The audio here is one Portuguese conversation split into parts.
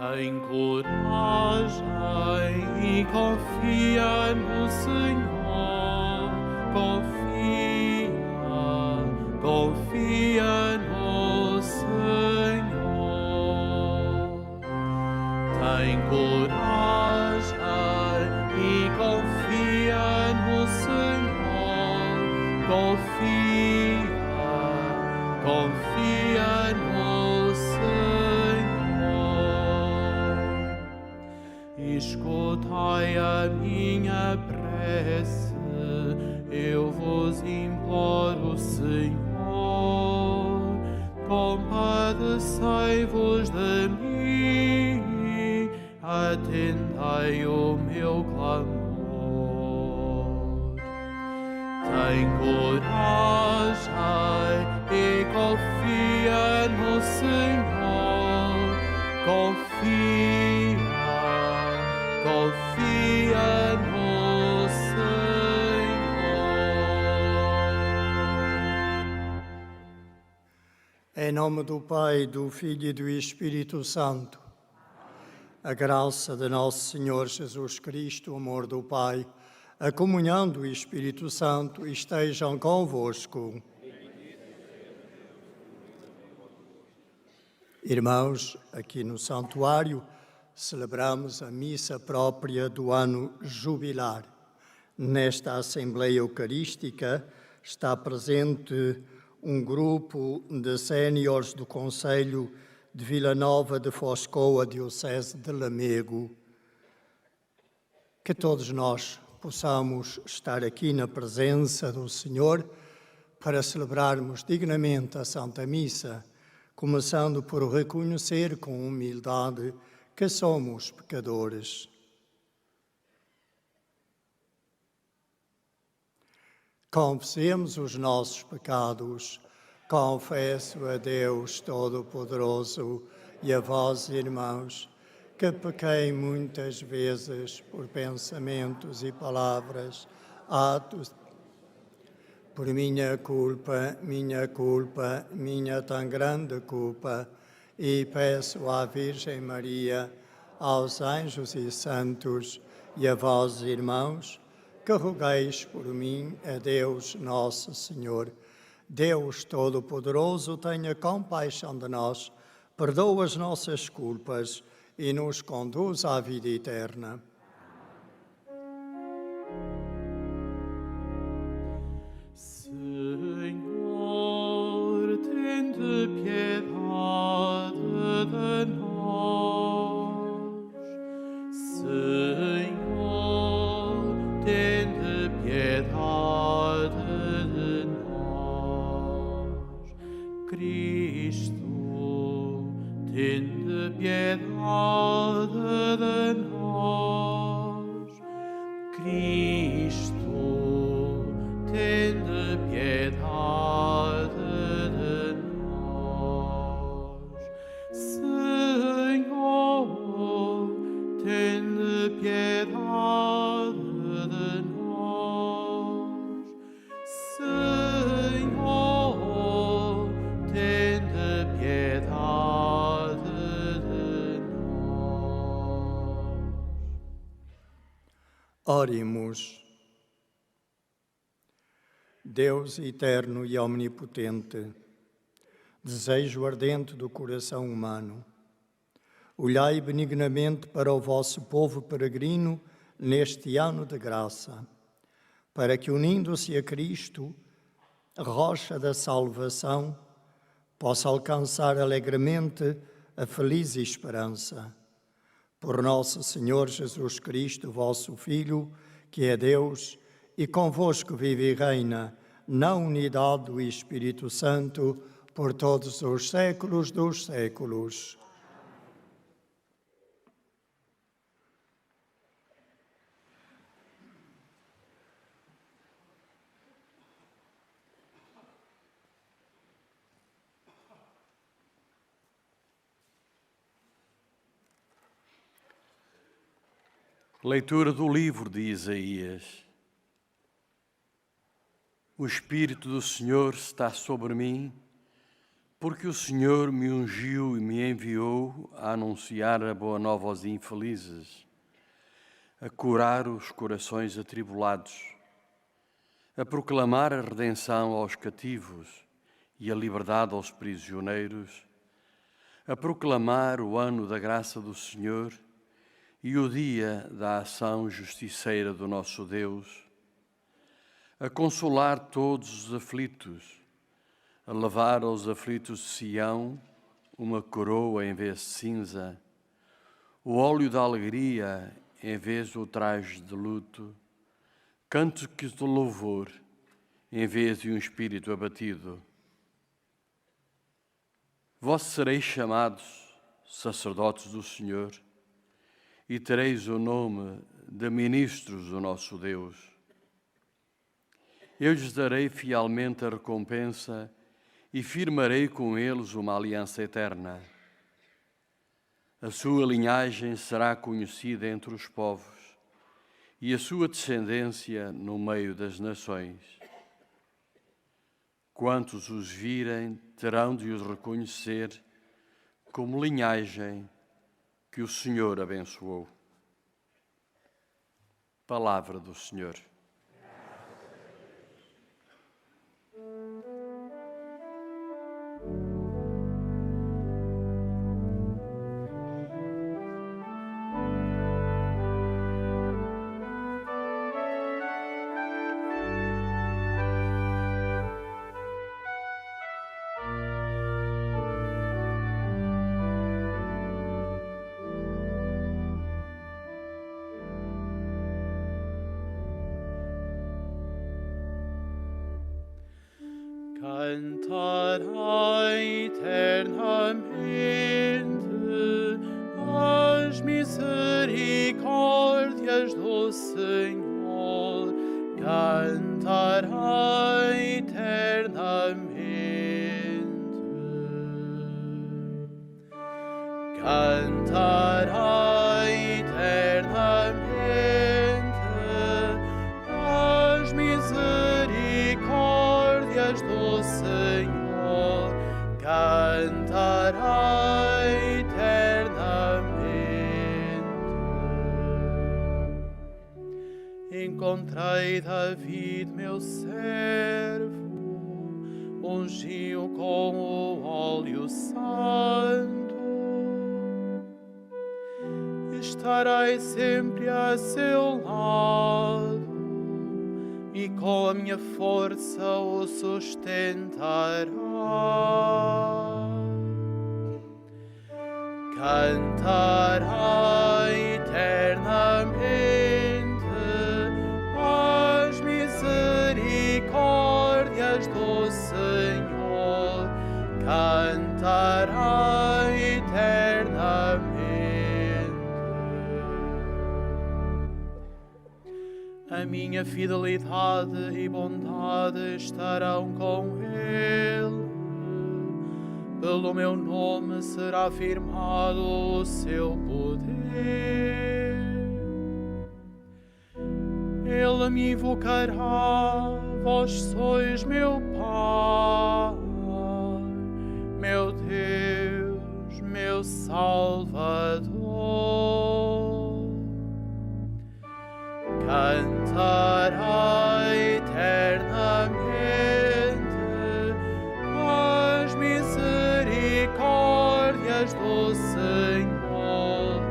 Tem coragem e confia no Senhor. Confia no Senhor. Tem coragem e confia no Senhor. Confia no Senhor. Escutai a minha prece, eu vos imploro, Senhor. Compadecei-vos de mim, atendei o meu clamor. Tem coragem e confia no Senhor. Confia no Senhor. Em nome do Pai, do Filho e do Espírito Santo, a graça de nosso Senhor Jesus Cristo, o amor do Pai, a comunhão do Espírito Santo estejam convosco. Irmãos, aqui no santuário celebramos a missa própria do ano jubilar. Nesta Assembleia Eucarística está presente um grupo de séniores do Conselho de Vila Nova de Foscoa, Diocese de Lamego. Que todos nós possamos estar aqui na presença do Senhor para celebrarmos dignamente a Santa Missa, começando por reconhecer com humildade que somos pecadores. Confessemos os nossos pecados. Confesso a Deus Todo-Poderoso e a vós, irmãos, que pequei muitas vezes por pensamentos e palavras, atos, por minha culpa, minha tão grande culpa, e peço à Virgem Maria, aos anjos e santos e a vós, irmãos, que rogueis por mim a Deus Nosso Senhor. Deus Todo-Poderoso, tenha compaixão de nós, perdoa as nossas culpas e nos conduz à vida eterna. Senhor, tende piedade de nós. Senhor, tende piedade de nós. Cristo, tende piedade de nós. Cristo, tende piedade de nós. Senhor, tende piedade de nós. Senhor, tende piedade de nós. Oremos. Deus eterno e omnipotente, desejo ardente do coração humano, olhai benignamente para o vosso povo peregrino neste ano de graça, para que, unindo-se a Cristo, rocha da salvação, possa alcançar alegremente a feliz esperança. Por nosso Senhor Jesus Cristo, vosso Filho, que é Deus, e convosco vive e reina, na unidade do Espírito Santo, por todos os séculos dos séculos. Leitura do livro de Isaías. O Espírito do Senhor está sobre mim, Porque o Senhor me ungiu e me enviou a anunciar a boa nova aos infelizes, a curar os corações atribulados, a proclamar a redenção aos cativos e a liberdade aos prisioneiros, a proclamar o ano da graça do Senhor e o dia da ação justiceira do nosso Deus, a consolar todos os aflitos, a levar aos aflitos de Sião uma coroa em vez de cinza, o óleo da alegria em vez do traje de luto, cânticos de louvor em vez de um espírito abatido. Vós sereis chamados sacerdotes do Senhor e tereis o nome de ministros do nosso Deus. Eu lhes darei fielmente a recompensa e firmarei com eles uma aliança eterna. A sua linhagem será conhecida entre os povos e a sua descendência no meio das nações. Quantos os virem terão de os reconhecer como linhagem que o Senhor abençoou. Palavra do Senhor. Cantará eternamente as misericórdias do Senhor. Cantará eternamente. Cantará eternamente as misericórdias do Senhor, cantará eternamente. Encontrei David, meu servo, ungi-o com o óleo santo. Estarei sempre a seu lado e com a minha força o sustentará. Cantará eternamente as misericórdias do Senhor, cantará eternamente. A minha fidelidade e bondade estarão com ele. Pelo meu nome será afirmado o seu poder. Ele me invocará, vós sois meu Pai, meu Deus, meu Salvador. Cantará eternamente as misericórdias do Senhor,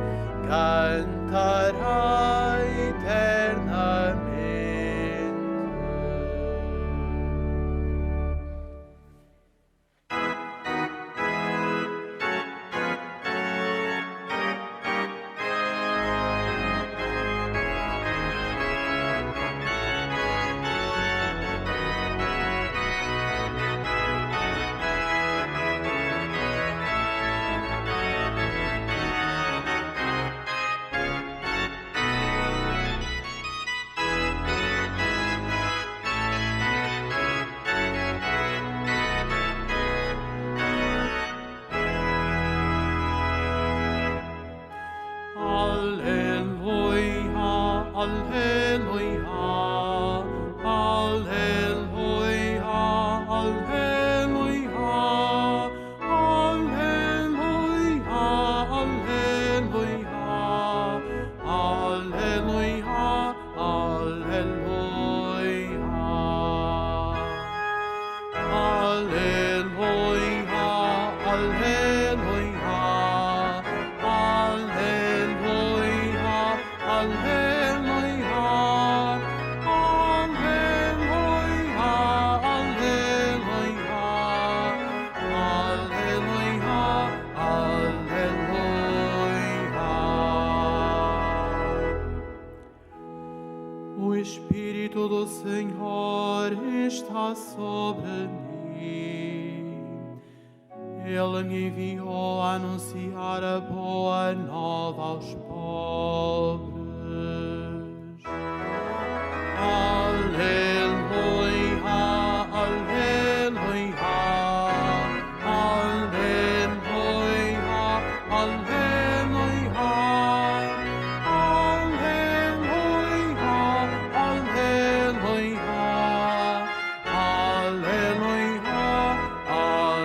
cantará eternamente. está sobre mim. Ele me enviou a anunciar a boa nova aos pobres. Aleluia, aleluia, aleluia, aleluia, aleluia, aleluia, aleluia.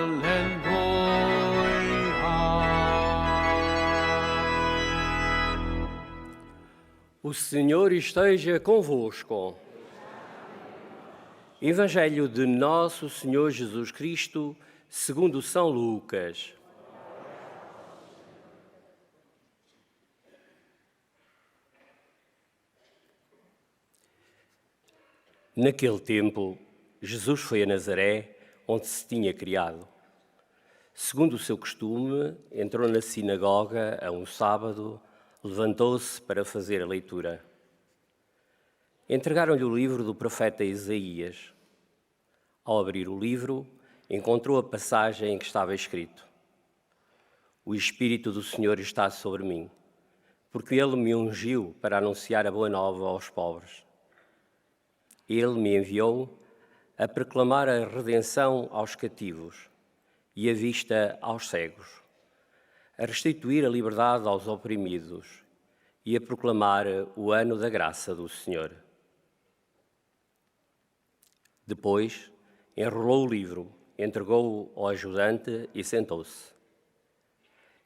O Senhor esteja convosco. Evangelho de Nosso Senhor Jesus Cristo, segundo São Lucas. Naquele tempo, Jesus foi a Nazaré, onde se tinha criado. Segundo o seu costume, entrou na sinagoga a um sábado, levantou-se para fazer a leitura. Entregaram-lhe o livro do profeta Isaías. Ao abrir o livro, encontrou a passagem em que estava escrito: O Espírito do Senhor está sobre mim, porque Ele me ungiu para anunciar a boa nova aos pobres. Ele me enviou a proclamar a redenção aos cativos e a vista aos cegos, a restituir a liberdade aos oprimidos e a proclamar o ano da graça do Senhor. Depois, enrolou o livro, entregou-o ao ajudante e sentou-se.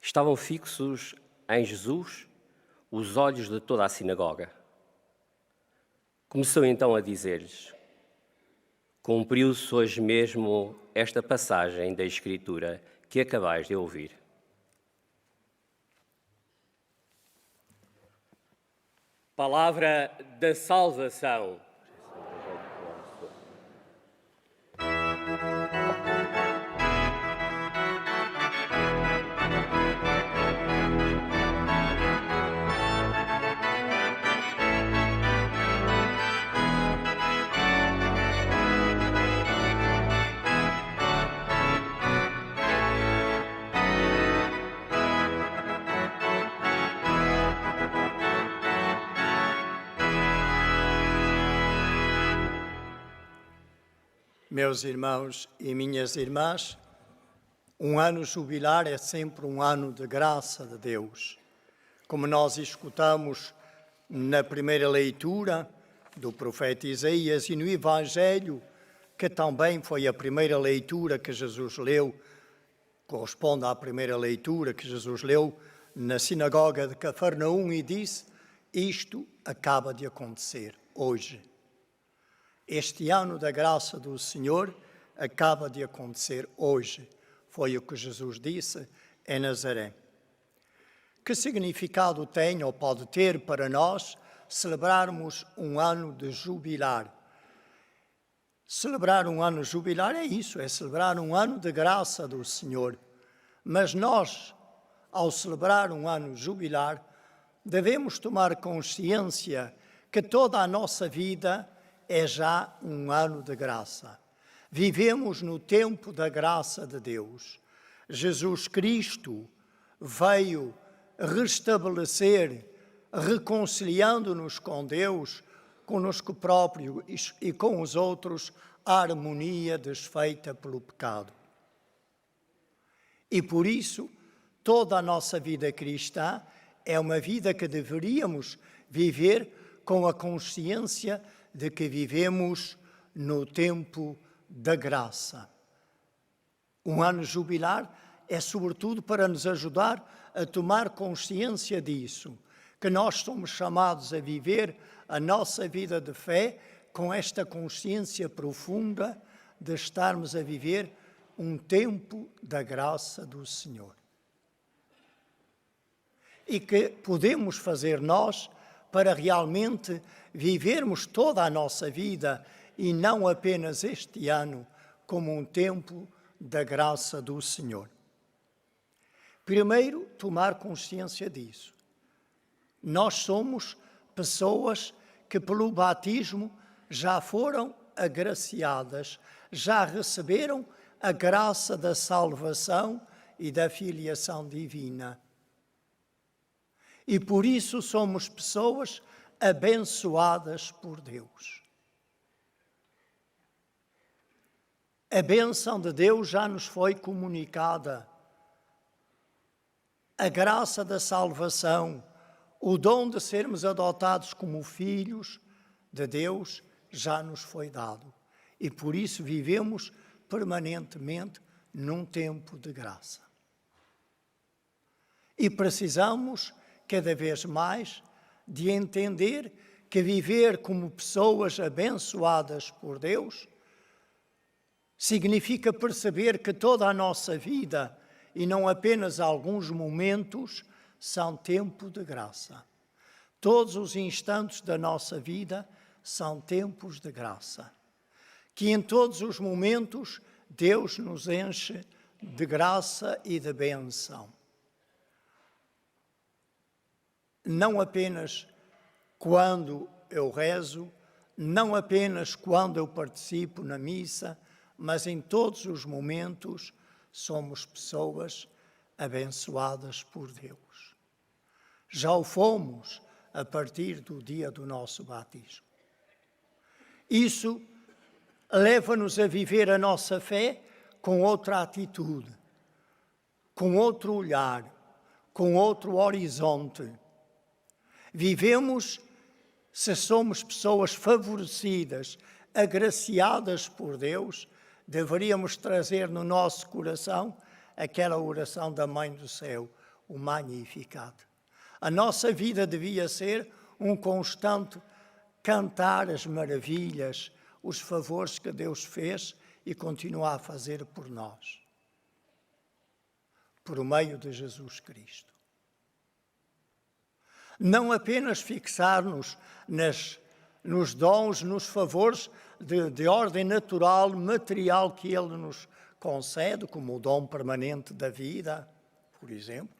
Estavam fixos em Jesus os olhos de toda a sinagoga. Começou então a dizer-lhes: Cumpriu-se hoje mesmo esta passagem da Escritura que acabais de ouvir. Palavra da salvação. Meus irmãos e minhas irmãs, um ano jubilar é sempre um ano de graça de Deus. Como nós escutamos na primeira leitura do profeta Isaías e no Evangelho, que também foi a primeira leitura que Jesus leu, corresponde à primeira leitura que Jesus leu na sinagoga de Cafarnaum e disse: isto acaba de acontecer hoje. Este ano da graça do Senhor acaba de acontecer hoje. Foi o que Jesus disse em Nazaré. Que significado tem ou pode ter para nós celebrarmos um ano de jubilar? Celebrar um ano jubilar é isso, é celebrar um ano de graça do Senhor. Mas nós, ao celebrar um ano jubilar, devemos tomar consciência que toda a nossa vida é já um ano de graça. Vivemos no tempo da graça de Deus. Jesus Cristo veio restabelecer, reconciliando-nos com Deus, conosco próprio e com os outros, a harmonia desfeita pelo pecado. E por isso, toda a nossa vida cristã é uma vida que deveríamos viver com a consciência de que vivemos no tempo da graça. Um ano jubilar é sobretudo para nos ajudar a tomar consciência disso, que nós somos chamados a viver a nossa vida de fé com esta consciência profunda de estarmos a viver um tempo da graça do Senhor. E que podemos fazer nós para realmente vivermos toda a nossa vida e não apenas este ano como um tempo da graça do Senhor. Primeiro, tomar consciência disso. Nós somos pessoas que pelo batismo já foram agraciadas, já receberam a graça da salvação e da filiação divina. E por isso somos pessoas abençoadas por Deus. A bênção de Deus já nos foi comunicada. A graça da salvação, o dom de sermos adotados como filhos de Deus, já nos foi dado. E por isso vivemos permanentemente num tempo de graça. E precisamos, cada vez mais, de entender que viver como pessoas abençoadas por Deus significa perceber que toda a nossa vida, e não apenas alguns momentos, são tempo de graça. Todos os instantes da nossa vida são tempos de graça. Que em todos os momentos Deus nos enche de graça e de bênção. Não apenas quando eu rezo, não apenas quando eu participo na missa, mas em todos os momentos somos pessoas abençoadas por Deus. Já o fomos a partir do dia do nosso batismo. Isso leva-nos a viver a nossa fé com outra atitude, com outro olhar, com outro horizonte. Vivemos, se somos pessoas favorecidas, agraciadas por Deus, deveríamos trazer no nosso coração aquela oração da Mãe do Céu, o Magnificat. A nossa vida devia ser um constante cantar as maravilhas, os favores que Deus fez e continua a fazer por nós, por meio de Jesus Cristo. Não apenas fixar-nos nos dons, nos favores de ordem natural, material que Ele nos concede, como o dom permanente da vida, por exemplo.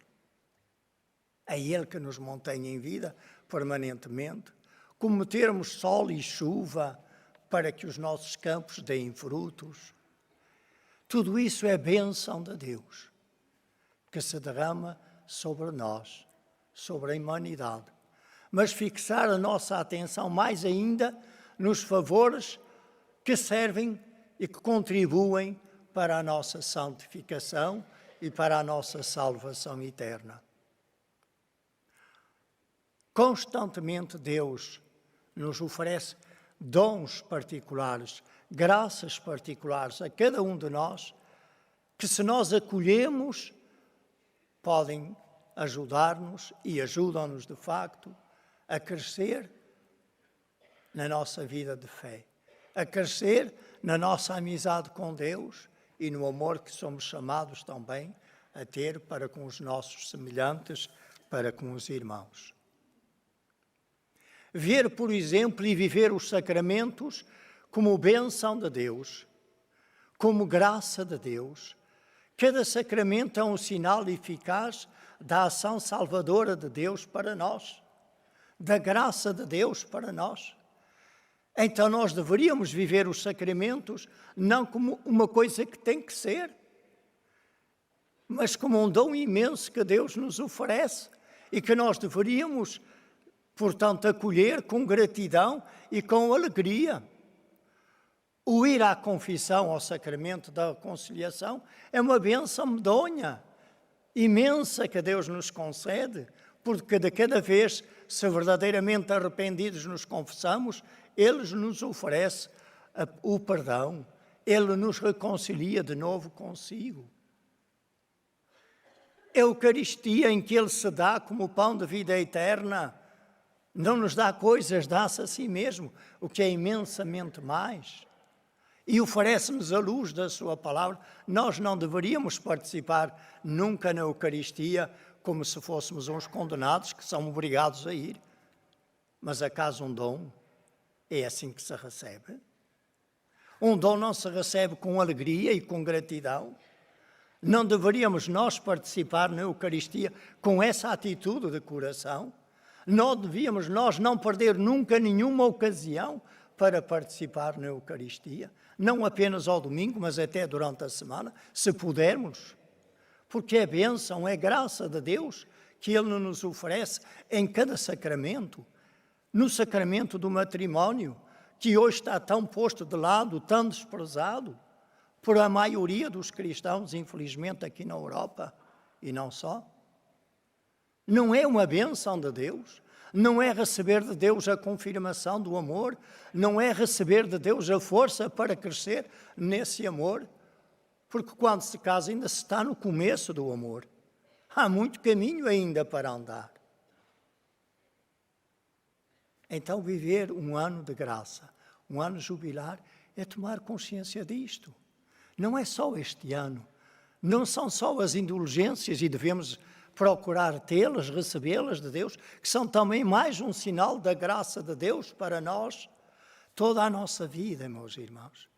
É Ele que nos mantém em vida permanentemente. Como termos sol e chuva para que os nossos campos deem frutos. Tudo isso é bênção de Deus, que se derrama sobre nós, sobre a humanidade. Mas fixar a nossa atenção mais ainda nos favores que servem e que contribuem para a nossa santificação e para a nossa salvação eterna. Constantemente Deus nos oferece dons particulares, graças particulares a cada um de nós, que se nós acolhemos, podem ajudar-nos e ajudam-nos de facto a crescer na nossa vida de fé, a crescer na nossa amizade com Deus e no amor que somos chamados também a ter para com os nossos semelhantes, para com os irmãos. Ver, por exemplo, e viver os sacramentos como bênção de Deus, como graça de Deus. Cada sacramento é um sinal eficaz da ação salvadora de Deus para nós, da graça de Deus para nós. Então nós deveríamos viver os sacramentos não como uma coisa que tem que ser, mas como um dom imenso que Deus nos oferece e que nós deveríamos, portanto, acolher com gratidão e com alegria. O ir à confissão, ao sacramento da reconciliação, é uma bênção medonha, imensa, que Deus nos concede, porque de cada vez, se verdadeiramente arrependidos nos confessamos, Ele nos oferece o perdão, Ele nos reconcilia de novo consigo. A Eucaristia em que Ele se dá como pão de vida eterna, não nos dá coisas, dá-se a si mesmo, o que é imensamente mais. E oferece-nos a luz da sua palavra. Nós não deveríamos participar nunca na Eucaristia como se fôssemos uns condenados que são obrigados a ir. Mas acaso um dom é assim que se recebe? Um dom não se recebe com alegria e com gratidão? Não deveríamos nós participar na Eucaristia com essa atitude de coração? Não devíamos nós não perder nunca nenhuma ocasião para participar na Eucaristia, não apenas ao domingo, mas até durante a semana, se pudermos, porque é bênção, é graça de Deus que Ele nos oferece em cada sacramento. No sacramento do matrimónio, que hoje está tão posto de lado, tão desprezado, por a maioria dos cristãos, infelizmente, aqui na Europa, e não só. Não é uma bênção de Deus? Não é receber de Deus a confirmação do amor? Não é receber de Deus a força para crescer nesse amor? Porque quando se casa ainda se está no começo do amor. Há muito caminho ainda para andar. Então viver um ano de graça, um ano jubilar, é tomar consciência disto. Não é só este ano. Não são só as indulgências e devemos procurar tê-las, recebê-las de Deus, que são também mais um sinal da graça de Deus para nós, toda a nossa vida, meus irmãos.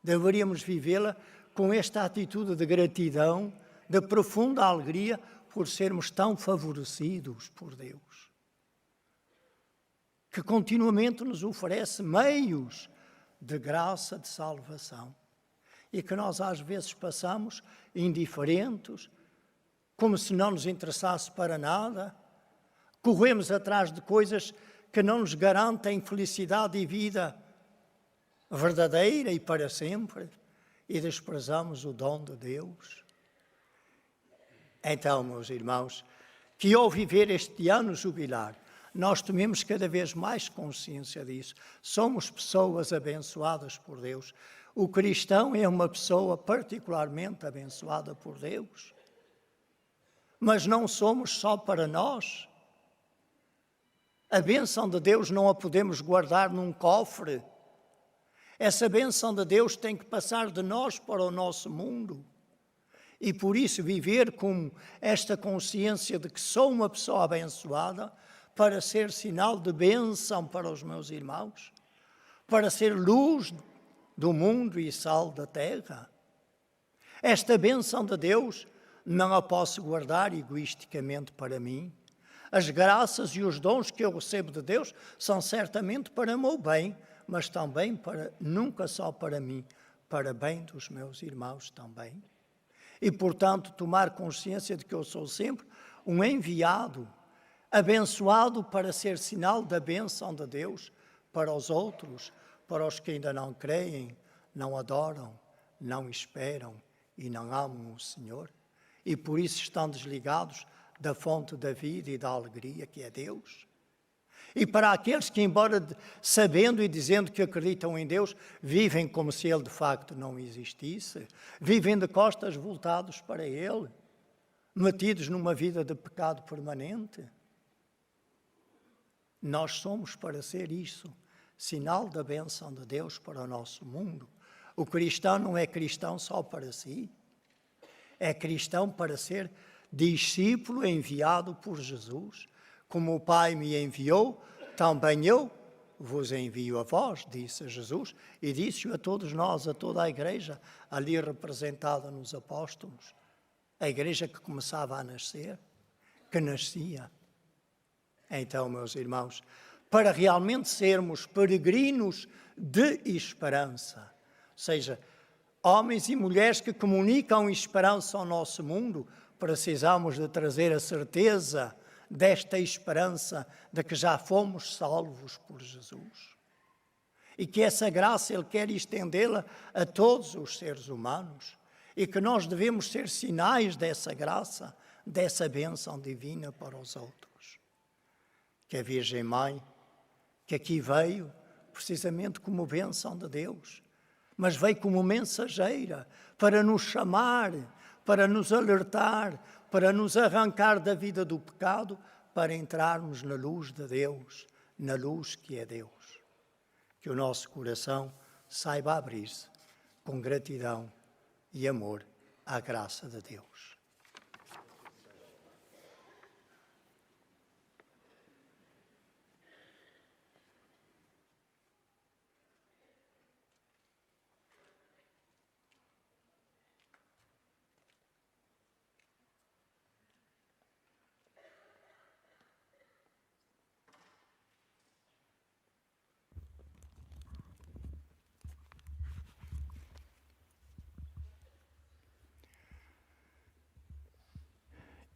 Deveríamos vivê-la com esta atitude de gratidão, de profunda alegria por sermos tão favorecidos por Deus, que continuamente nos oferece meios de graça, de salvação, e que nós às vezes passamos indiferentes, como se não nos interessasse para nada, corremos atrás de coisas que não nos garantem felicidade e vida verdadeira e para sempre, e desprezamos o dom de Deus. Então, meus irmãos, que ao viver este ano jubilar, nós tomemos cada vez mais consciência disso. Somos pessoas abençoadas por Deus. O cristão é uma pessoa particularmente abençoada por Deus. Mas não somos só para nós. A bênção de Deus não a podemos guardar num cofre. Essa bênção de Deus tem que passar de nós para o nosso mundo. E por isso viver com esta consciência de que sou uma pessoa abençoada, para ser sinal de bênção para os meus irmãos, para ser luz do mundo e sal da terra. Esta bênção de Deus não a posso guardar egoisticamente para mim. As graças e os dons que eu recebo de Deus são certamente para o meu bem, mas também nunca só para mim, para bem dos meus irmãos também. E, portanto, tomar consciência de que eu sou sempre um enviado, abençoado para ser sinal da bênção de Deus para os outros, para os que ainda não creem, não adoram, não esperam e não amam o Senhor. E por isso estão desligados da fonte da vida e da alegria que é Deus. E para aqueles que, embora sabendo e dizendo que acreditam em Deus, vivem como se Ele de facto não existisse, vivem de costas voltados para Ele, metidos numa vida de pecado permanente. Nós somos para ser isso, sinal da bênção de Deus para o nosso mundo. O cristão não é cristão só para si, é cristão para ser discípulo enviado por Jesus. Como o Pai me enviou, também eu vos envio a vós, disse Jesus, e disse-o a todos nós, a toda a igreja, ali representada nos apóstolos. A igreja que começava a nascer, que nascia. Então, meus irmãos, para realmente sermos peregrinos de esperança, ou seja, homens e mulheres que comunicam esperança ao nosso mundo, precisamos de trazer a certeza desta esperança de que já fomos salvos por Jesus. E que essa graça Ele quer estendê-la a todos os seres humanos. E que nós devemos ser sinais dessa graça, dessa bênção divina para os outros. Que a Virgem Mãe, que aqui veio precisamente como bênção de Deus, mas veio como mensageira para nos chamar, para nos alertar, para nos arrancar da vida do pecado, para entrarmos na luz de Deus, na luz que é Deus. Que o nosso coração saiba abrir-se com gratidão e amor à graça de Deus.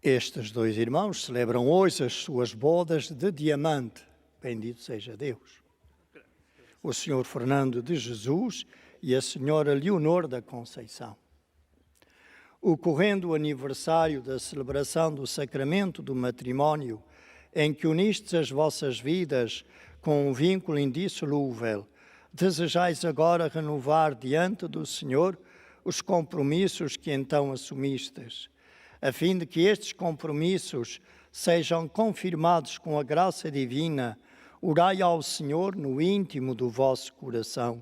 Estes dois irmãos celebram hoje as suas bodas de diamante. Bendito seja Deus. O Sr. Fernando de Jesus e a Senhora Leonor da Conceição. Ocorrendo o aniversário da celebração do sacramento do matrimónio, em que unistes as vossas vidas com um vínculo indissolúvel, desejais agora renovar diante do Senhor os compromissos que então assumistes, a fim de que estes compromissos sejam confirmados com a graça divina. Orai ao Senhor no íntimo do vosso coração.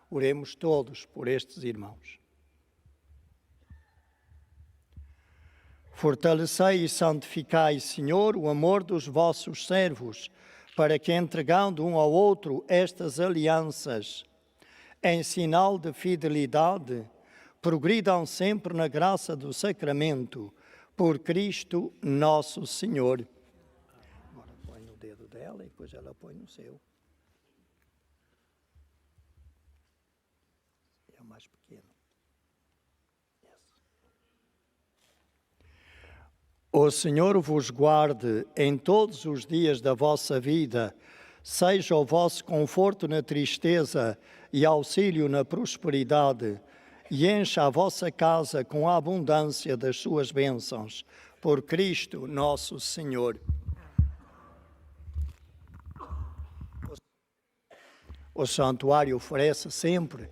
Oremos todos por estes irmãos. Fortalecei e santificai, Senhor, o amor dos vossos servos, para que, entregando um ao outro estas alianças, em sinal de fidelidade, progridam sempre na graça do sacramento, por Cristo nosso Senhor. Agora põe no dedo dela e depois ela põe no seu. É o mais pequeno. O Senhor vos guarde em todos os dias da vossa vida, seja o vosso conforto na tristeza e auxílio na prosperidade, e encha a vossa casa com a abundância das suas bênçãos, por Cristo nosso Senhor. O santuário oferece sempre,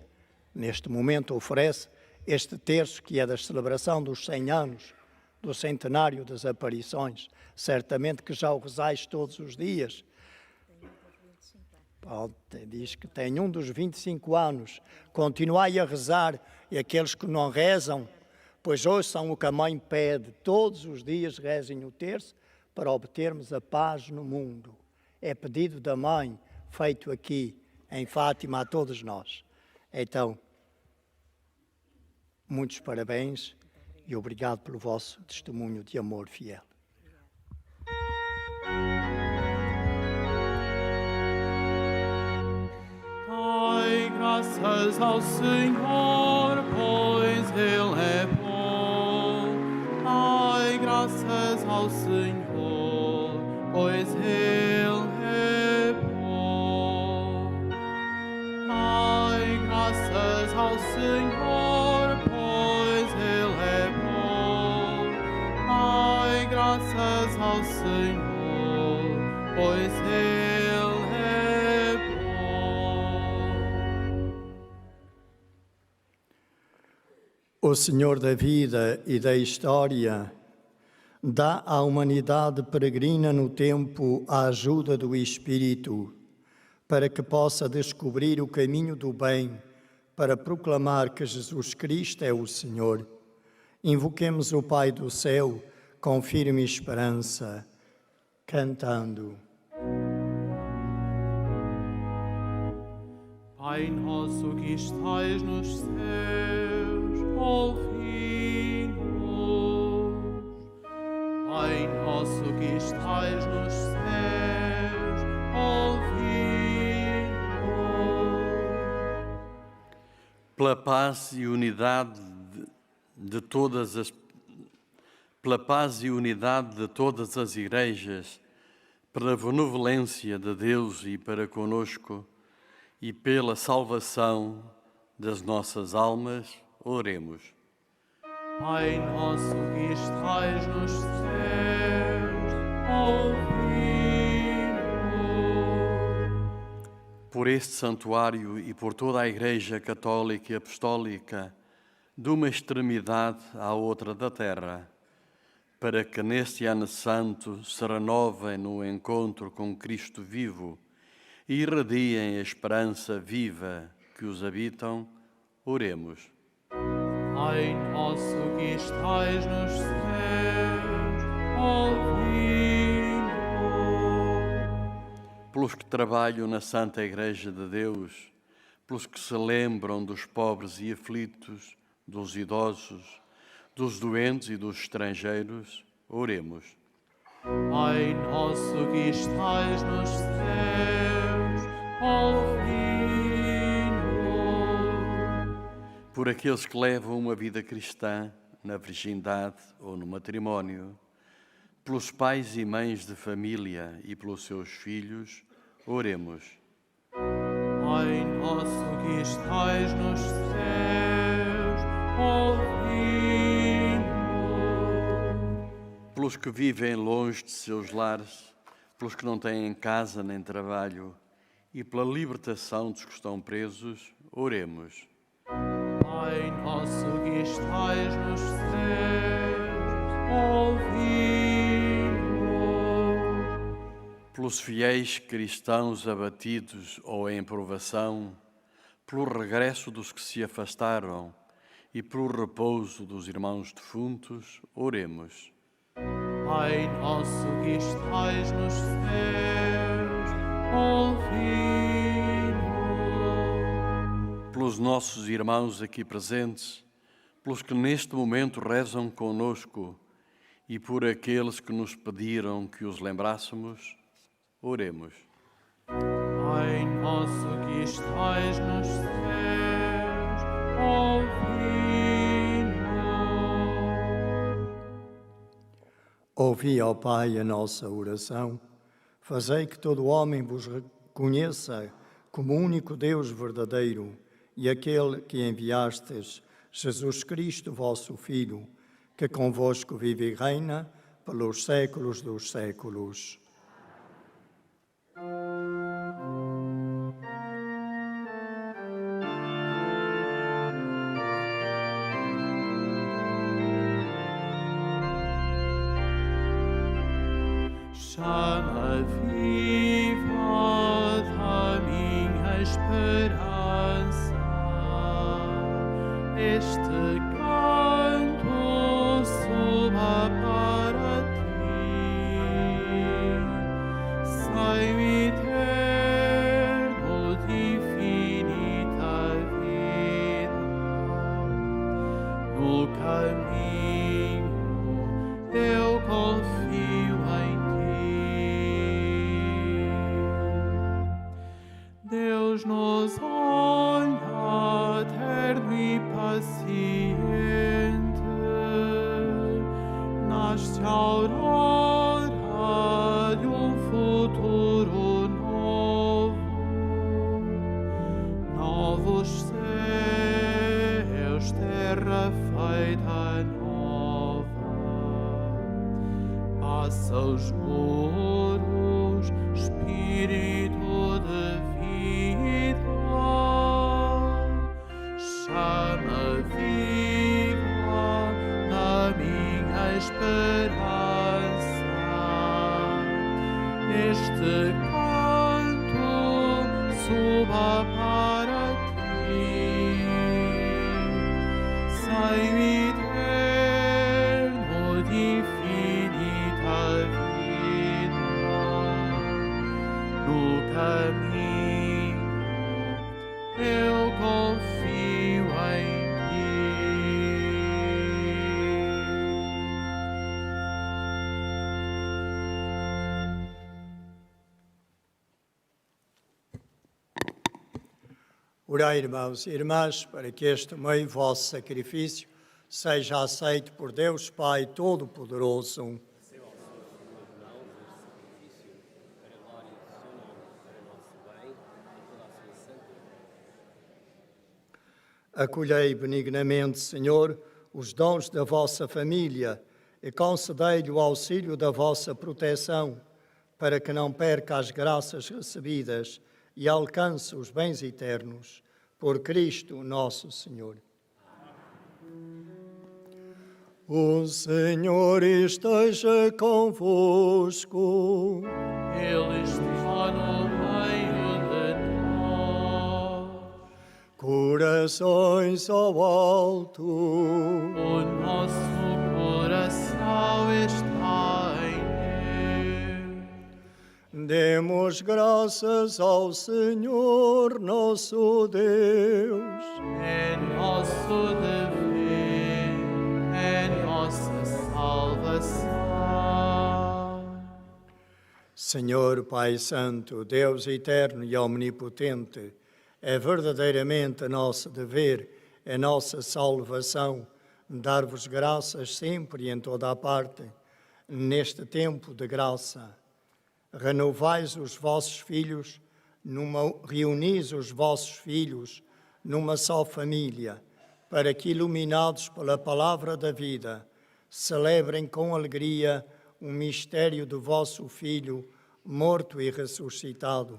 neste momento oferece, este terço que é da celebração dos 100 anos, do centenário das aparições. Certamente que já o rezais todos os dias. Diz que tem um dos 25 anos. Continuai a rezar, e aqueles que não rezam, pois ouçam o que a mãe pede. Todos os dias rezem o terço para obtermos a paz no mundo. É pedido da mãe, feito aqui em Fátima a todos nós. Então, muitos parabéns e obrigado pelo vosso testemunho de amor fiel. Dai graças ao Senhor, pois Ele é bom. Dai graças ao Senhor, pois Ele é bom. Dai graças ao Senhor, pois Ele é bom. Dai graças ao Senhor, pois Ele é bom. O Senhor da vida e da história dá à humanidade peregrina no tempo a ajuda do Espírito, para que possa descobrir o caminho do bem, para proclamar que Jesus Cristo é o Senhor. Invoquemos o Pai do céu com firme esperança, cantando. Pai nosso que estais nos céus, ouvi-nos. Pai nosso que estais nos céus, ouvi-nos. Pela paz e unidade de todas as igrejas, pela benevolência de Deus e para conosco, e pela salvação das nossas almas, oremos. Pai nosso que estais nos céus, ouvi-nos. Por este santuário e por toda a Igreja Católica e Apostólica, de uma extremidade à outra da terra, para que neste ano santo se renovem no encontro com Cristo vivo e irradiem a esperança viva que os habitam, oremos. Pai nosso que estais nos céus, ouvi-nos. Pelos que trabalham na Santa Igreja de Deus, pelos que se lembram dos pobres e aflitos, dos idosos, dos doentes e dos estrangeiros, oremos. Pai nosso que estais nos céus, ouvi-nos. Por aqueles que levam uma vida cristã, na virgindade ou no matrimónio, pelos pais e mães de família e pelos seus filhos, oremos. Pai nosso que estais nos céus, ouvi-nos. Pelos que vivem longe de seus lares, pelos que não têm casa nem trabalho, e pela libertação dos que estão presos, oremos. Pai nosso que estais nos céus, ouvi-nos. Pelos fiéis cristãos abatidos ou em provação, pelo regresso dos que se afastaram e pelo repouso dos irmãos defuntos, oremos. Pai nosso que estais nos céus, ouvi-nos. Pelos nossos irmãos aqui presentes, pelos que neste momento rezam conosco e por aqueles que nos pediram que os lembrássemos, oremos. Pai nosso que estais nos céus, ouvi-nos. Ouvi, ó Pai, a nossa oração. Fazei que todo homem vos reconheça como único Deus verdadeiro e aquele que enviastes, Jesus Cristo, vosso Filho, que convosco vive e reina pelos séculos dos séculos. Chama viva da minha esperança, este canto suba para ti, Senhor eterno de infinita vida, no caminho eu confio em Deus nos olha, terno e paciente, nasce a aurora de um futuro novo, novos céus, terra feita nova, passa os muros, Espírito de chama viva da minha esperança, este canto suba para ti, Senhor eterno de infinita vida, no caminho eu confio em Orai, irmãos e irmãs, para que este meio vosso sacrifício seja aceito por Deus Pai Todo-Poderoso. Acolhei benignamente, Senhor, os dons da vossa família e concedei-lhe o auxílio da vossa proteção, para que não perca as graças recebidas e alcance os bens eternos. Por Cristo nosso Senhor. O Senhor esteja convosco. Ele está no meio de nós. Corações ao alto. O nosso coração está em Deus. Demos graças ao Senhor nosso Deus. É nosso dever, é nossa salvação. Senhor Pai Santo, Deus eterno e omnipotente, é verdadeiramente nosso dever, é nossa salvação, dar-vos graças sempre e em toda a parte, neste tempo de graça. Renovais os vossos filhos, reunis os vossos filhos numa só família, para que, iluminados pela palavra da vida, celebrem com alegria o mistério do vosso Filho, morto e ressuscitado.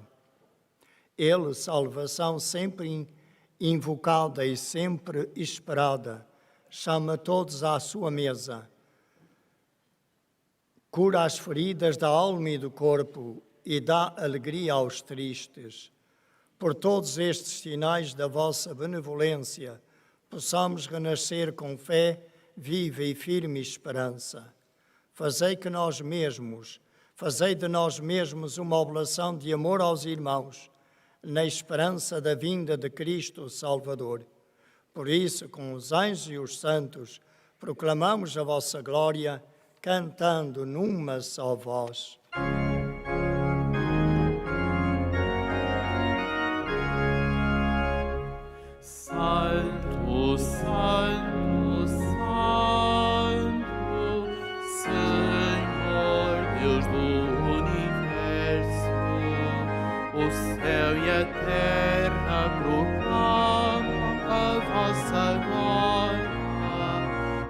Ele, salvação sempre invocada e sempre esperada, chama todos à sua mesa, cura as feridas da alma e do corpo e dá alegria aos tristes. Por todos estes sinais da vossa benevolência, possamos renascer com fé, viva e firme esperança. Fazei de nós mesmos uma oblação de amor aos irmãos, na esperança da vinda de Cristo Salvador. Por isso, com os anjos e os santos, proclamamos a vossa glória, cantando numa só voz. Santo, Santo, Santo, Senhor Deus do universo, o céu e a terra proclamam a vossa glória,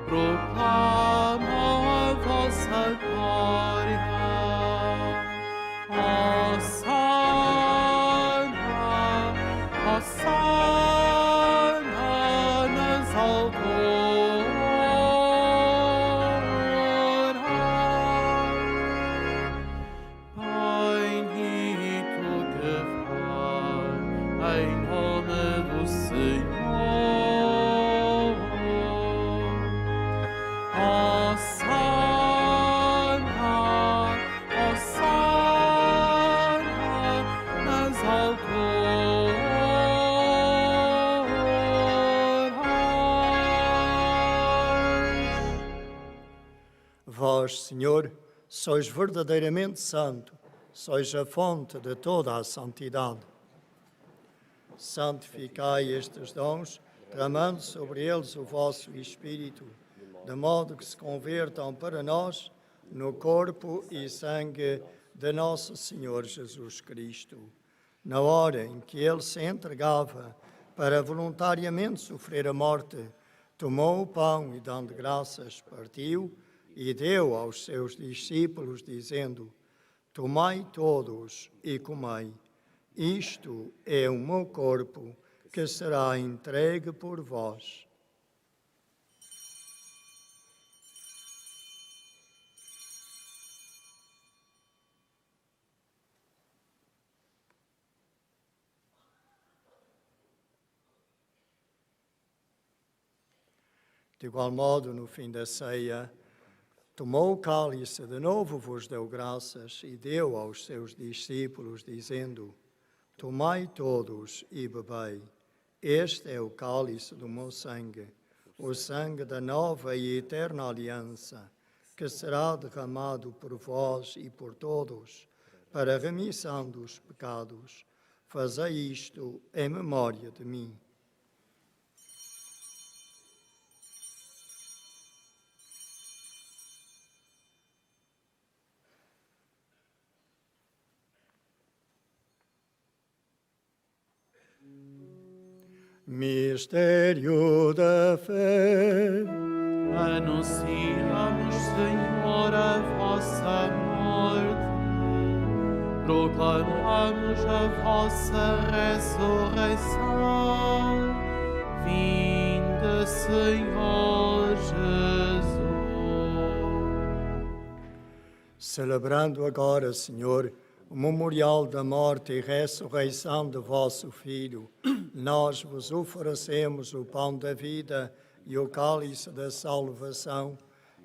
proclamam a vossa glória. Vós, Senhor, sois verdadeiramente santo, sois a fonte de toda a santidade. Santificai estes dons, derramando sobre eles o vosso Espírito, de modo que se convertam para nós no corpo e sangue de nosso Senhor Jesus Cristo. Na hora em que ele se entregava para voluntariamente sofrer a morte, tomou o pão e, dando graças, partiu e deu aos seus discípulos, dizendo: Tomai todos e comei. Isto é o meu corpo, que será entregue por vós. De igual modo, no fim da ceia, tomou o cálice, de novo vos deu graças e deu aos seus discípulos, dizendo: Tomai todos e bebei. Este é o cálice do meu sangue, o sangue da nova e eterna aliança, que será derramado por vós e por todos, para a remissão dos pecados. Fazei isto em memória de mim. Mistério da fé. Anunciamos, Senhor, a vossa morte, proclamamos a vossa ressurreição. Vinde, Senhor Jesus. Celebrando agora, Senhor, o memorial da morte e ressurreição de vosso Filho, nós vos oferecemos o pão da vida e o cálice da salvação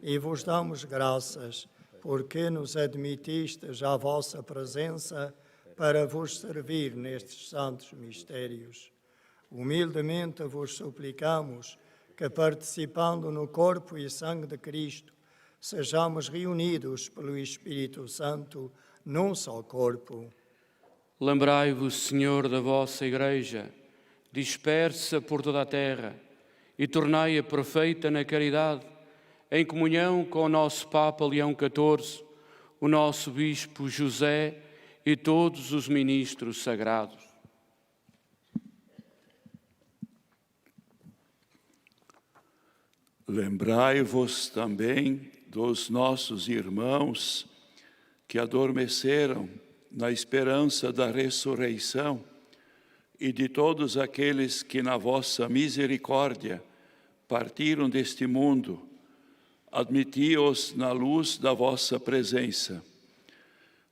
e vos damos graças, porque nos admitistes à vossa presença para vos servir nestes santos mistérios. Humildemente vos suplicamos que, participando no corpo e sangue de Cristo, sejamos reunidos pelo Espírito Santo num só corpo. Lembrai-vos, Senhor, da vossa Igreja, dispersa por toda a terra, e tornai-a perfeita na caridade, em comunhão com o nosso Papa Leão XIV, o nosso Bispo José e todos os ministros sagrados. Lembrai-vos também dos nossos irmãos que adormeceram na esperança da ressurreição e de todos aqueles que na vossa misericórdia partiram deste mundo. Admiti-os na luz da vossa presença.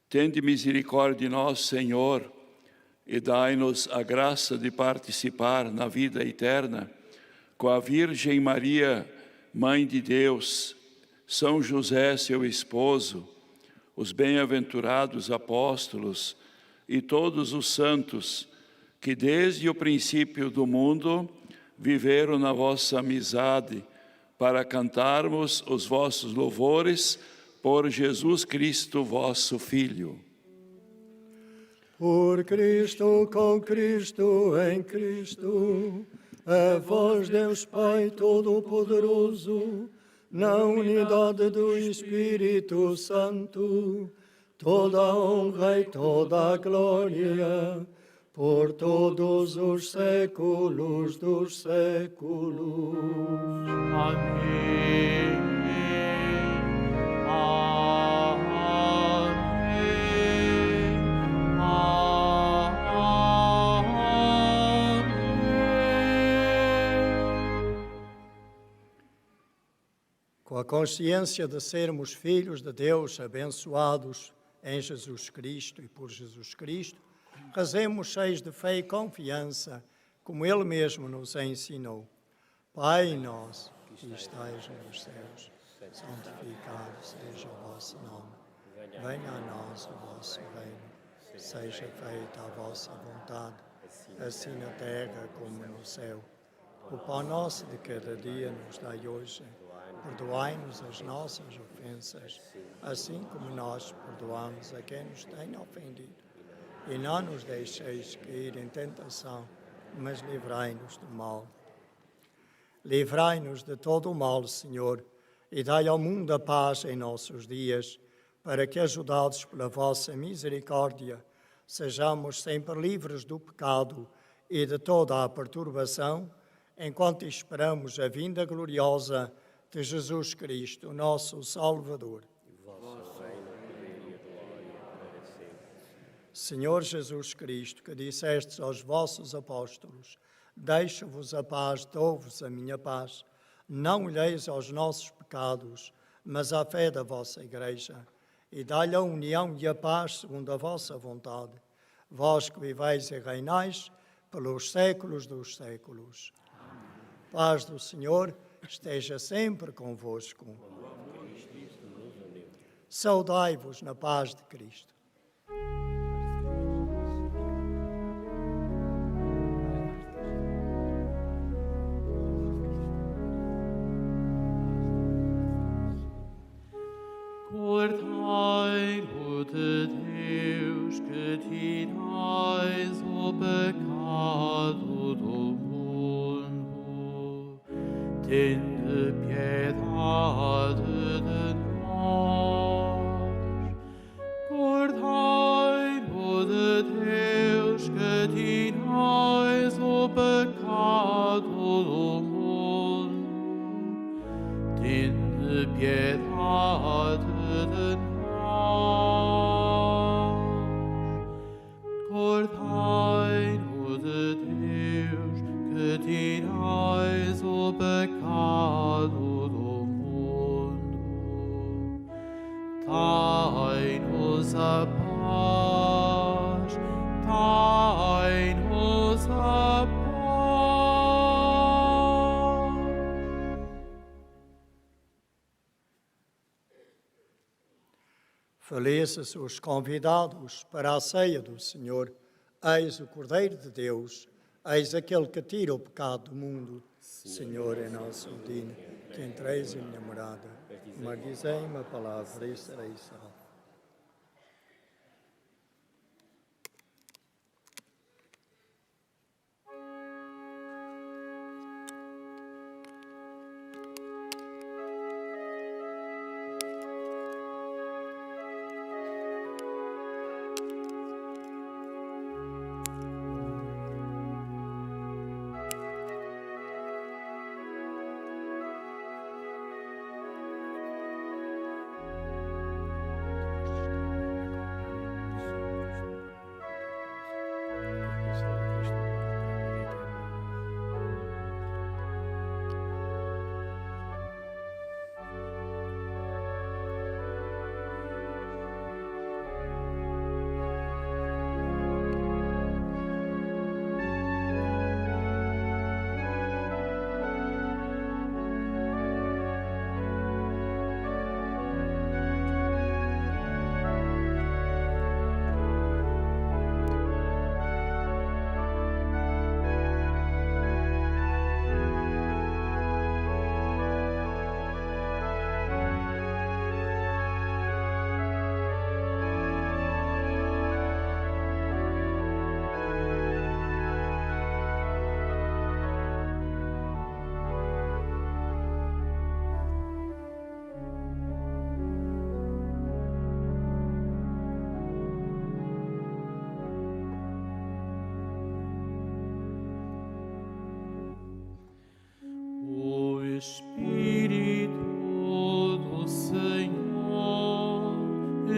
Tende misericórdia de nós, Senhor, e dai-nos a graça de participar na vida eterna com a Virgem Maria, Mãe de Deus, São José, seu esposo, os bem-aventurados apóstolos e todos os santos que desde o princípio do mundo viveram na vossa amizade, para cantarmos os vossos louvores por Jesus Cristo, vosso Filho. Por Cristo, com Cristo, em Cristo, a vós, Deus Pai Todo-Poderoso, na unidade do Espírito Santo, toda a honra e toda a glória, por todos os séculos dos séculos. Amém. Com a consciência de sermos filhos de Deus, abençoados em Jesus Cristo e por Jesus Cristo, rezemos cheios de fé e confiança, como Ele mesmo nos ensinou. Pai nosso, que estais nos céus, santificado seja o vosso nome. Venha a nós o vosso reino. Seja feita a vossa vontade, assim na terra como no céu. O pão nosso de cada dia nos dai hoje. Perdoai-nos as nossas ofensas, assim como nós perdoamos a quem nos tem ofendido. E não nos deixeis cair em tentação, mas livrai-nos do mal. Livrai-nos de todo o mal, Senhor, e dai ao mundo a paz em nossos dias, para que, ajudados pela vossa misericórdia, sejamos sempre livres do pecado e de toda a perturbação, enquanto esperamos a vinda gloriosa de Jesus Cristo, nosso Salvador. Senhor Jesus Cristo, que dissestes aos vossos apóstolos, deixo-vos a paz, dou-vos a minha paz, não olheis aos nossos pecados, mas à fé da vossa Igreja, e dai-lhe a união e a paz segundo a vossa vontade, vós que viveis e reinais pelos séculos dos séculos. Paz do Senhor esteja sempre convosco. Saudai-vos na paz de Cristo. Cordeiro de Deus, que tirais o pecado do mundo, tende piedade de nós. Cordeiro de Deus, que tirais o pecado do mundo, tende piedade de nós. Cordeiro de Deus, que tirais o pecado do mundo, dai-nos a paz, dai-nos a paz. Felizes os convidados para a ceia do Senhor. Eis o Cordeiro de Deus, eis aquele que tira o pecado do mundo. Senhor, é nosso digno que entreis em minha morada, mas dizei-me a palavra e serei salvo.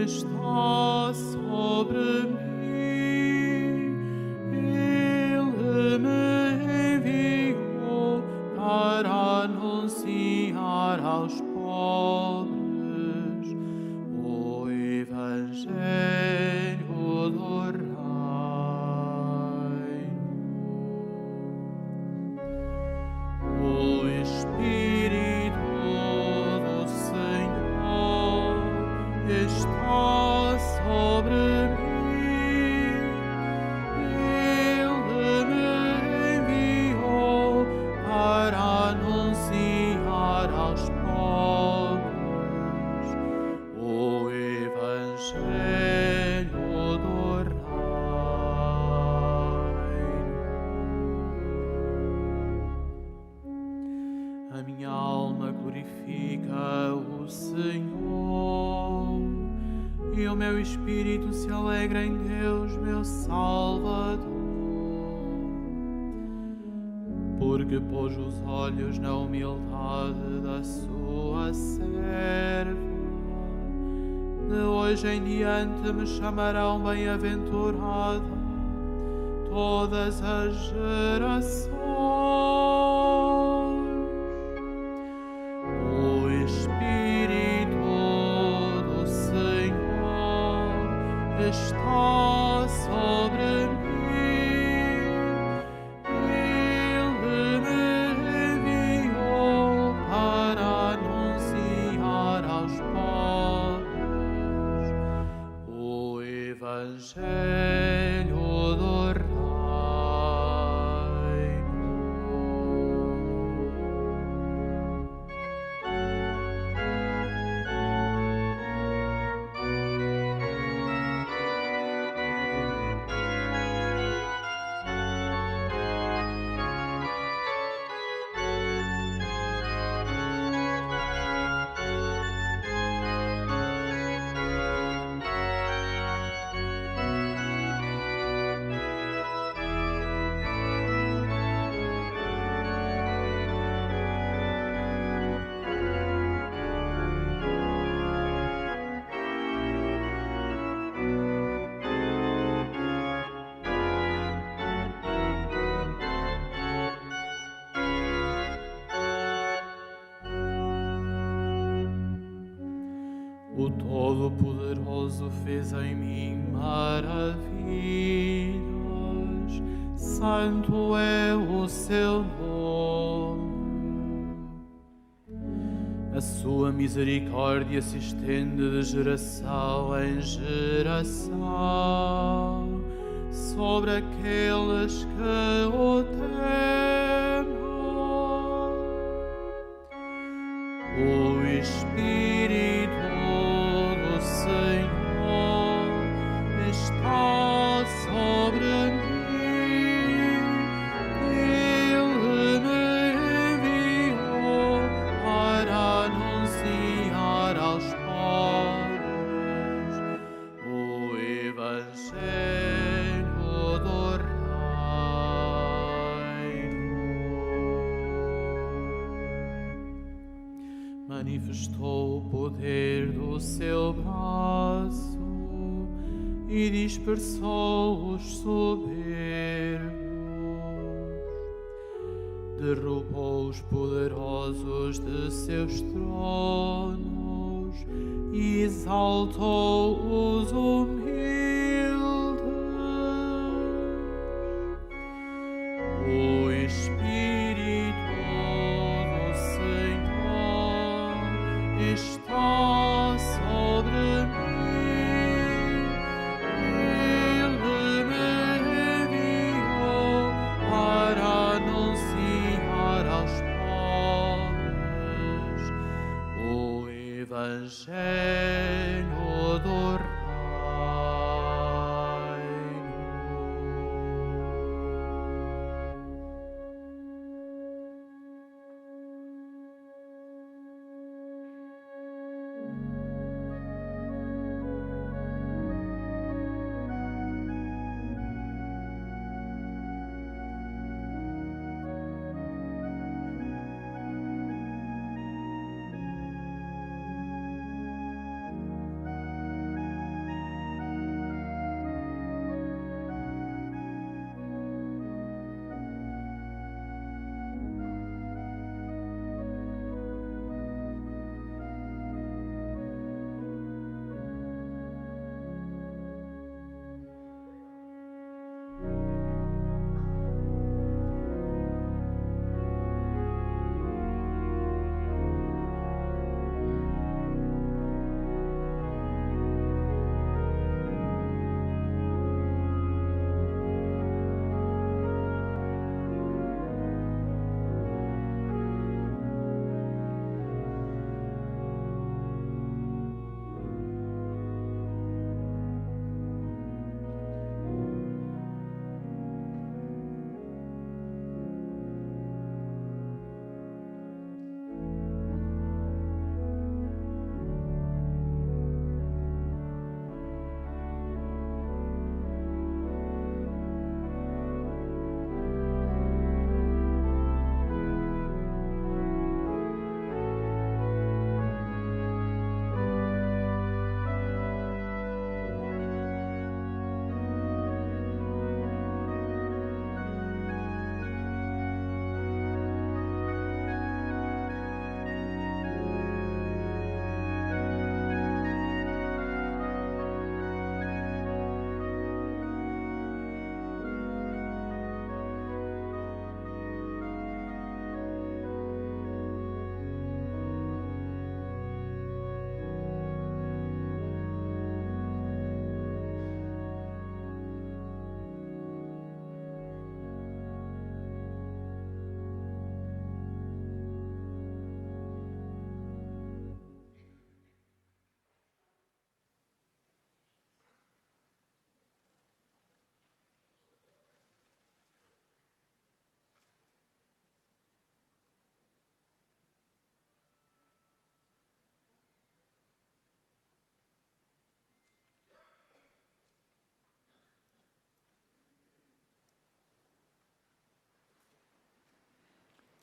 está sobre mim. Ele me enviou para anunciar aos pobres o Evangelho do Reino. O Espírito do Senhor está sobre mim. Ele me enviou para anunciar aos pobres o Evangelho do Reino. A minha alma glorifica o Senhor, e o meu espírito se alegra em Deus, meu Salvador, porque pôs os olhos na humildade da sua serva. De hoje em diante me chamarão bem-aventurada todas as gerações. O Espírito do Senhor está sobre mim. Ele me enviou para anunciar aos pobres o Evangelho do Reino. O Todo-Poderoso fez em mim maravilhas, santo é o seu nome. A sua misericórdia se estende de geração em geração sobre aqueles que o temem. O Espírito do Senhor está sobre mim. Ele me enviou para anunciar aos pobres o Evangelho do Reino. Manifestou o poder do seu braço e dispersou os soberbos. Derrubou os poderosos de seus tronos e exaltou os humildes. O Espírito do Senhor está sobre mim. Ele me enviou para anunciar aos pobres o Evangelho do Reino.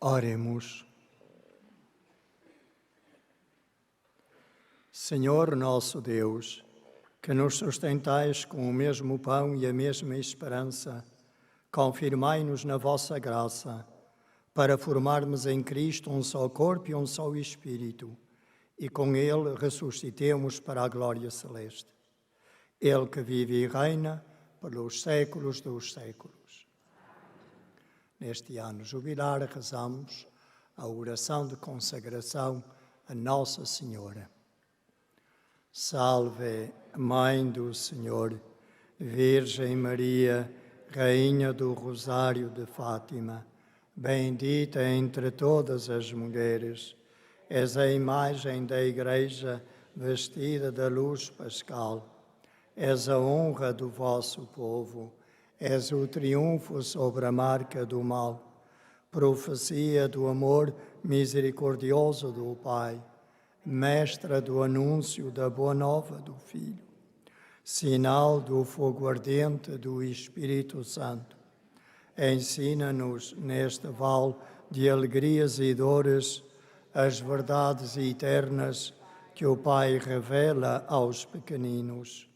Oremos. Senhor nosso Deus, que nos sustentais com o mesmo pão e a mesma esperança, confirmai-nos na vossa graça, para formarmos em Cristo um só corpo e um só Espírito, e com ele ressuscitemos para a glória celeste. Ele que vive e reina pelos séculos dos séculos. Neste ano jubilar, rezamos a oração de consagração a Nossa Senhora. Salve, Mãe do Senhor, Virgem Maria, Rainha do Rosário de Fátima, bendita entre todas as mulheres, és a imagem da Igreja vestida da luz pascal, és a honra do vosso povo, és o triunfo sobre a marca do mal, profecia do amor misericordioso do Pai, mestra do anúncio da boa nova do Filho, sinal do fogo ardente do Espírito Santo. Ensina-nos neste vale de alegrias e dores as verdades eternas que o Pai revela aos pequeninos.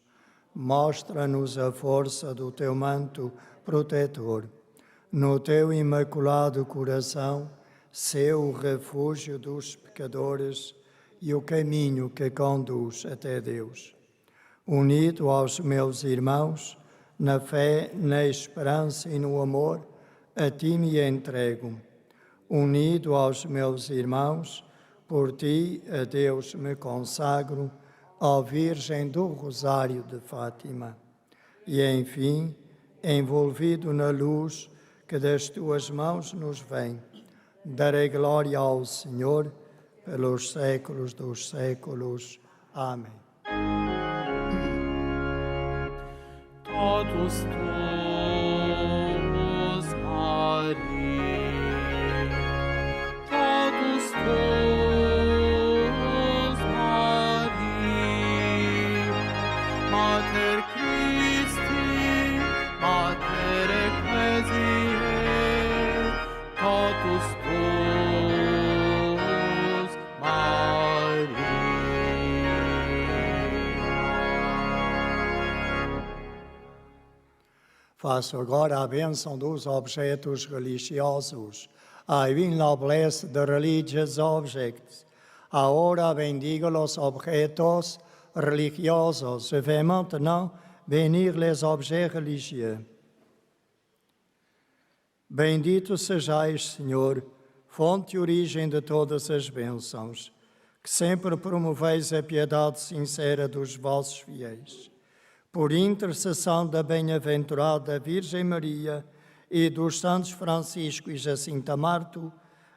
Mostra-nos a força do teu manto protetor. No teu imaculado coração, sê o refúgio dos pecadores e o caminho que conduz até Deus. Unido aos meus irmãos, na fé, na esperança e no amor, a ti me entrego. Unido aos meus irmãos, por ti a Deus me consagro, ó Virgem do Rosário de Fátima. E, enfim, envolvido na luz que das tuas mãos nos vem, darei glória ao Senhor pelos séculos dos séculos. Amém. Totus tuus, Maria, totus tuus, Maria, Mater Christi, Mater Ecclesiae, totus tuus, Maria. Faço agora a bênção dos objetos religiosos. I will now bless the religious objects. Ahora bendigo los objetos religiosos. Je vais maintenant bénir les objets religieux. Bendito sejais, Senhor, fonte e origem de todas as bênçãos, que sempre promoveis a piedade sincera dos vossos fiéis. Por intercessão da bem-aventurada Virgem Maria e dos santos Francisco e Jacinta Marto,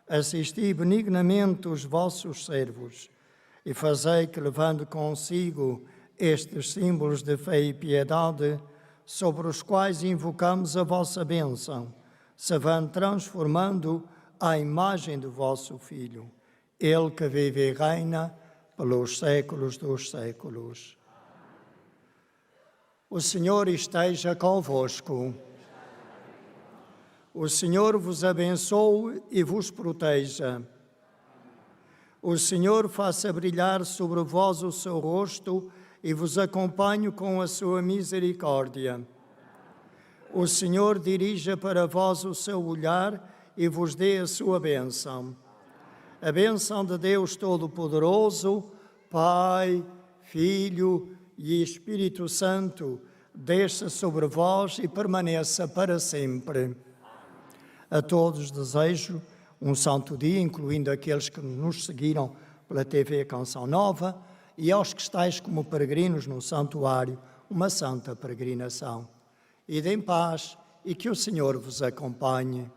assisti benignamente os vossos servos e fazei que, levando consigo estes símbolos de fé e piedade, sobre os quais invocamos a vossa bênção, se vão transformando à imagem do vosso Filho, Ele que vive e reina pelos séculos dos séculos. O Senhor esteja convosco. O Senhor vos abençoe e vos proteja. O Senhor faça brilhar sobre vós o seu rosto e vos acompanhe com a sua misericórdia. O Senhor dirija para vós o seu olhar e vos dê a sua bênção. A bênção de Deus Todo-Poderoso, Pai, Filho e Espírito Santo, desça sobre vós e permaneça para sempre. A todos desejo um santo dia, incluindo aqueles que nos seguiram pela TV Canção Nova, e aos que estáis como peregrinos no santuário, uma santa peregrinação. Ide em paz e que o Senhor vos acompanhe.